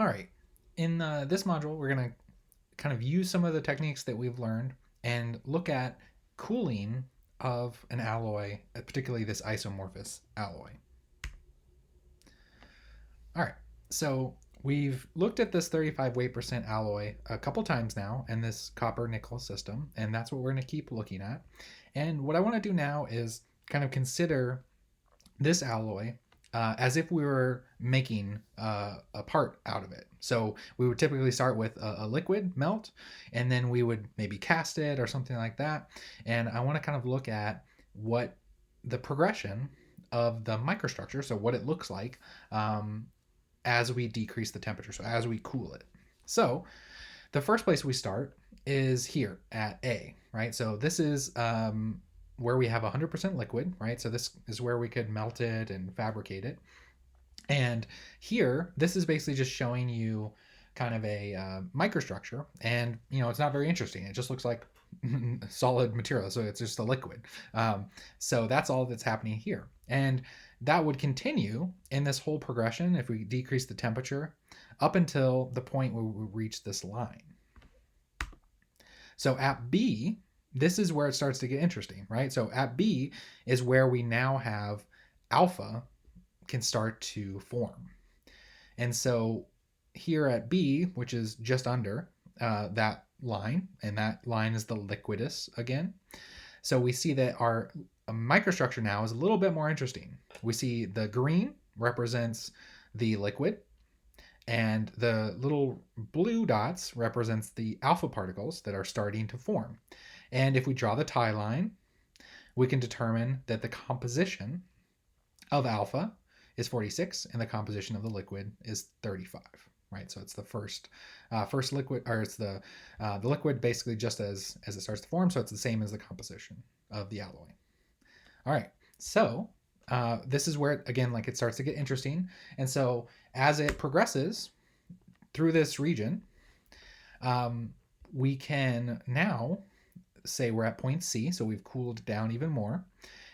All right. In this module, we're going to kind of use some of the techniques that we've learned and look at cooling of an alloy, particularly this isomorphous alloy. All right. So we've looked at this 35 weight percent alloy a couple times now in this copper nickel system, and that's what we're going to keep looking at. And what I want to do now is kind of consider this alloy as if we were making a part out of it. So we would typically start with a liquid melt, and then we would maybe cast it or something like that. And I want to kind of look at what the progression of the microstructure, so what it looks like as we decrease the temperature, so as we cool it. So the first place we start is here at A, right? So this is where we have 100% liquid, right? So this is where we could melt it and fabricate it. And here, this is basically just showing you kind of a microstructure. And, it's not very interesting. It just looks like solid material. So it's just a liquid. So that's all that's happening here. And that would continue in this whole progression if we decrease the temperature up until the point where we reach this line. So at B, this is where it starts to get interesting, right? So at B is where we now have alpha can start to form. And so here at B, which is just under that line, and that line is the liquidus again. So we see that our microstructure now is a little bit more interesting. We see the green represents the liquid, and the little blue dots represents the alpha particles that are starting to form. And if we draw the tie line, we can determine that the composition of alpha is 46 and the composition of the liquid is 35, right? So it's the first liquid, or it's the liquid basically just as it starts to form. So it's the same as the composition of the alloy. All right. So this is where, again, like it starts to get interesting. And so as it progresses through this region, we can now say we're at point C, so we've cooled down even more.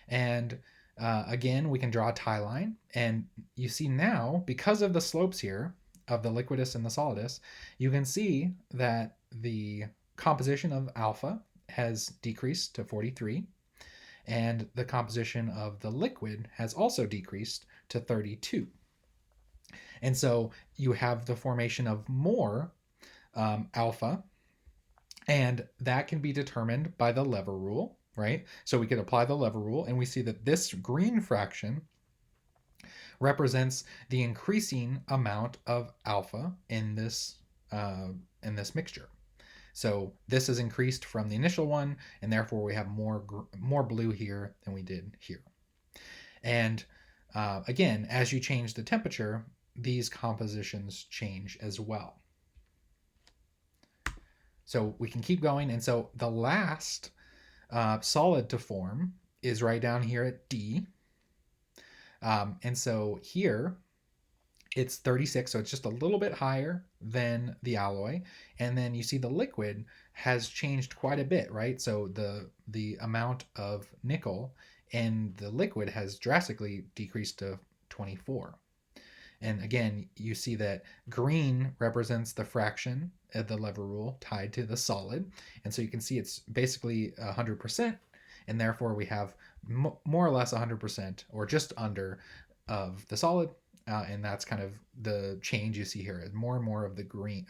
And again, we can draw a tie line. And you see now, because of the slopes here of the liquidus and the solidus, you can see that the composition of alpha has decreased to 43. And the composition of the liquid has also decreased to 32. And so you have the formation of more alpha, and that can be determined by the lever rule, right? So we could apply the lever rule, and we see that this green fraction represents the increasing amount of alpha in this mixture. So this is increased from the initial one, and therefore we have more blue here than we did here. And again, as you change the temperature, these compositions change as well. So we can keep going. And so the last solid to form is right down here at D. And so here it's 36, so it's just a little bit higher than the alloy. And then you see the liquid has changed quite a bit, right? So the amount of nickel in the liquid has drastically decreased to 24. And again, you see that green represents the fraction of the lever rule tied to the solid. And so you can see it's basically 100%, and therefore we have more or less 100% or just under of the solid. And that's kind of the change you see here is more and more of the green,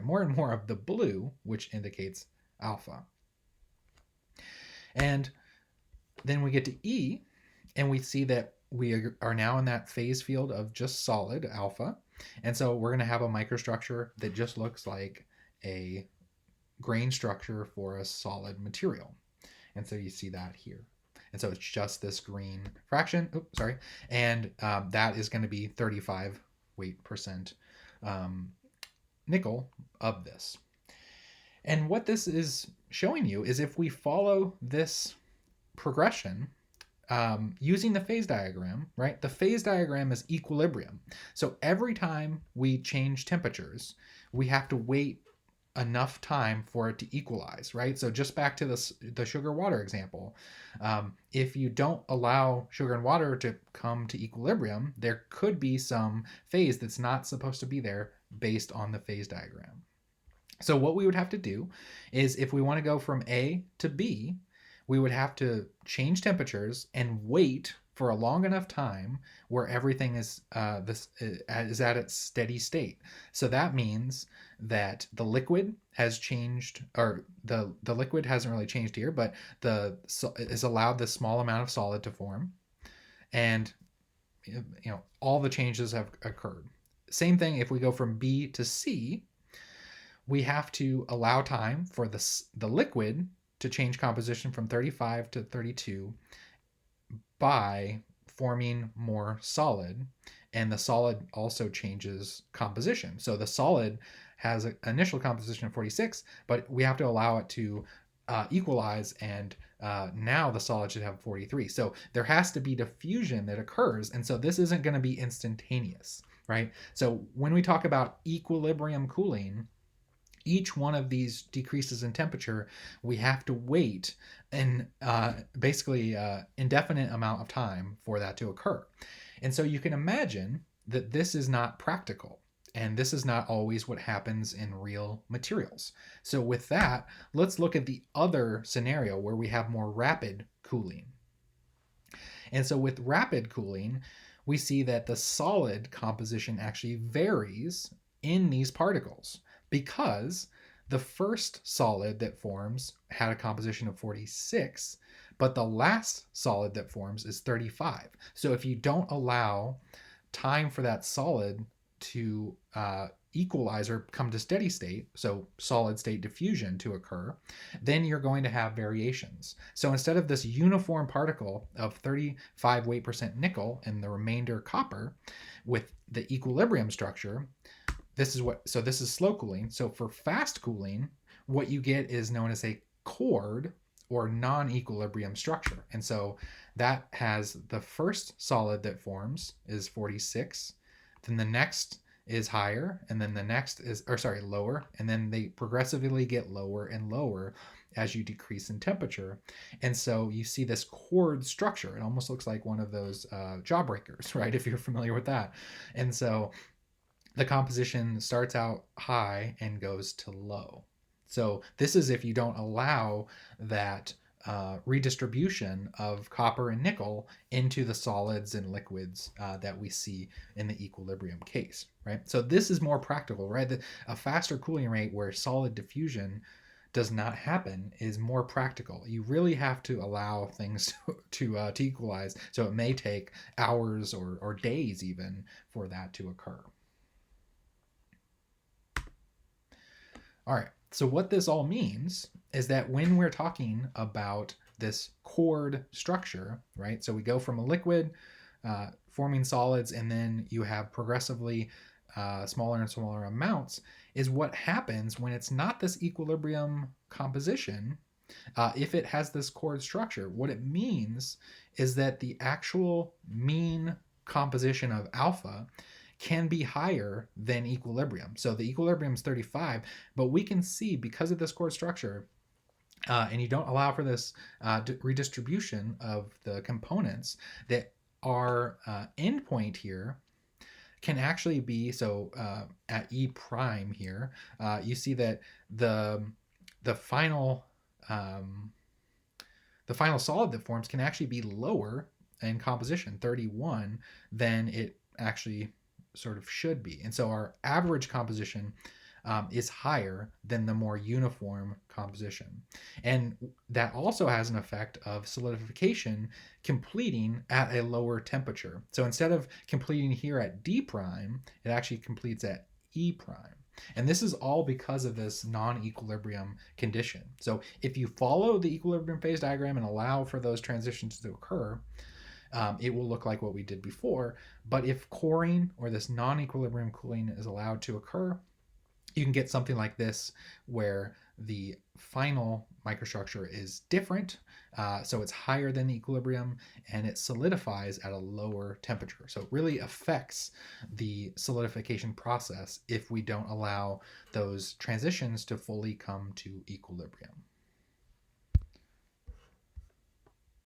more and more of the blue, which indicates alpha. And then we get to E, and we see that we are now in that phase field of just solid alpha. And so we're going to have a microstructure that just looks like a grain structure for a solid material. And so you see that here. And so it's just this green fraction, and that is going to be 35 weight percent nickel of this. And what this is showing you is if we follow this progression, using the phase diagram, right? The phase diagram is equilibrium. So every time we change temperatures, we have to wait enough time for it to equalize, right? So just back to the sugar water example, if you don't allow sugar and water to come to equilibrium, there could be some phase that's not supposed to be there based on the phase diagram. So what we would have to do is, if we want to go from A to B, we would have to change temperatures and wait for a long enough time where everything is at its steady state. So that means that the liquid has changed, or the liquid hasn't really changed here, but the is allowed this small amount of solid to form, and all the changes have occurred. Same thing if we go from B to C, we have to allow time for the liquid to change composition from 35 to 32 by forming more solid, and the solid also changes composition. So the solid has an initial composition of 46, but we have to allow it to equalize, and now the solid should have 43. So there has to be diffusion that occurs, and so this isn't going to be instantaneous, right? So when we talk about equilibrium cooling, each one of these decreases in temperature, we have to wait an basically indefinite amount of time for that to occur. And so you can imagine that this is not practical, and this is not always what happens in real materials. So with that, let's look at the other scenario where we have more rapid cooling. And so with rapid cooling, we see that the solid composition actually varies in these particles, because the first solid that forms had a composition of 46, but the last solid that forms is 35. So if you don't allow time for that solid to equalize or come to steady state, so solid state diffusion to occur, then you're going to have variations. So instead of this uniform particle of 35 weight percent nickel and the remainder copper with the equilibrium structure, this is slow cooling. So for fast cooling, what you get is known as a chord or non-equilibrium structure. And so that has the first solid that forms is 46, then the next is higher, and then the next is, lower, and then they progressively get lower and lower as you decrease in temperature. And so you see this chord structure. It almost looks like one of those jawbreakers, right? If you're familiar with that. And so the composition starts out high and goes to low. So this is if you don't allow that redistribution of copper and nickel into the solids and liquids that we see in the equilibrium case, right? So this is more practical, right? A faster cooling rate where solid diffusion does not happen is more practical. You really have to allow things to equalize. So it may take hours or days even for that to occur. All right, so what this all means is that when we're talking about this chord structure, right? So we go from a liquid forming solids, and then you have progressively smaller and smaller amounts, is what happens when it's not this equilibrium composition. If it has this chord structure, what it means is that the actual mean composition of alpha can be higher than equilibrium. So the equilibrium is 35, but we can see, because of this chord structure, and you don't allow for this redistribution of the components, that our endpoint here can actually be, so at E prime here, you see that the final solid that forms can actually be lower in composition, 31, than it actually sort of should be. And so our average composition is higher than the more uniform composition. And that also has an effect of solidification completing at a lower temperature. So instead of completing here at D prime, it actually completes at E prime. And this is all because of this non-equilibrium condition. So if you follow the equilibrium phase diagram and allow for those transitions to occur, it will look like what we did before. But if coring or this non-equilibrium cooling is allowed to occur, you can get something like this, where the final microstructure is different. So it's higher than equilibrium and it solidifies at a lower temperature. So it really affects the solidification process if we don't allow those transitions to fully come to equilibrium.